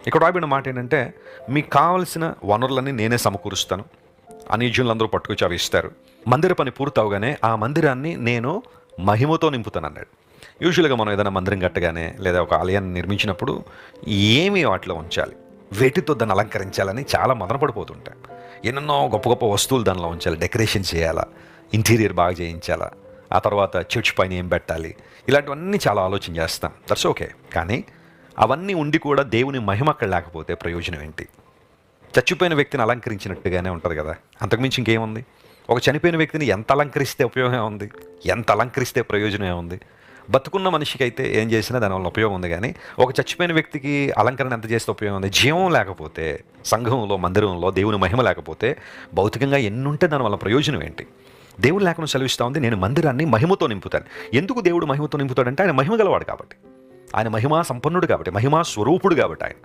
ఇక్కడ రాయబడిన మాట ఏంటంటే, మీకు కావలసిన వనరులన్నీ నేనే సమకూరుస్తాను, అన్యజనులందరూ పట్టుకొచ్చి అవి ఇస్తారు, మందిర పని పూర్తవగానే ఆ మందిరాన్ని నేను మహిమతో నింపుతాను అన్నాడు. యూజువల్గా మనం ఏదైనా మందిరం కట్టగానే లేదా ఒక ఆలయాన్ని నిర్మించినప్పుడు ఏమి వాటిలో ఉంచాలి, వేటితో దాన్ని అలంకరించాలని చాలా మదనపడిపోతుంటాం. ఎన్నెన్నో గొప్ప గొప్ప వస్తువులు దానిలో ఉంచాలి, డెకరేషన్ చేయాలా, ఇంటీరియర్ బాగా చేయించాలా, ఆ తర్వాత చర్చ్ పైన ఏం పెట్టాలి, ఇలాంటివన్నీ చాలా ఆలోచన చేస్తాం. That's okay. కానీ అవన్నీ ఉండి కూడా దేవుని మహిమ అక్కడ లేకపోతే ప్రయోజనం ఏంటి? చచ్చిపోయిన వ్యక్తిని అలంకరించినట్టుగానే ఉంటుంది కదా, అంతకుమించి ఇంకేముంది? ఒక చనిపోయిన వ్యక్తిని ఎంత అలంకరిస్తే ఉపయోగం ఉంది, ఎంత అలంకరిస్తే ప్రయోజనం ఉంది? బతుకున్న మనిషికి అయితే ఏం చేసినా దానివల్ల ఉపయోగం ఉంది, కానీ ఒక చచ్చిపోయిన వ్యక్తికి అలంకరణ ఎంత చేస్తే ఉపయోగం ఉంది? జీవం లేకపోతే, సంఘంలో మందిరంలో దేవుని మహిమ లేకపోతే భౌతికంగా ఎన్నుంటే దానివల్ల ప్రయోజనం ఏంటి? దేవుడు లేకుండా సెలవిస్తూ ఉంది, నేను మందిరాన్ని మహిమతో నింపుతాను. ఎందుకు దేవుడు మహిమతో నింపుతాడంటే ఆయన మహిమ గలవాడు కాబట్టి, ఆయన మహిమా సంపన్నుడు కాబట్టి, మహిమా స్వరూపుడు కాబట్టి ఆయన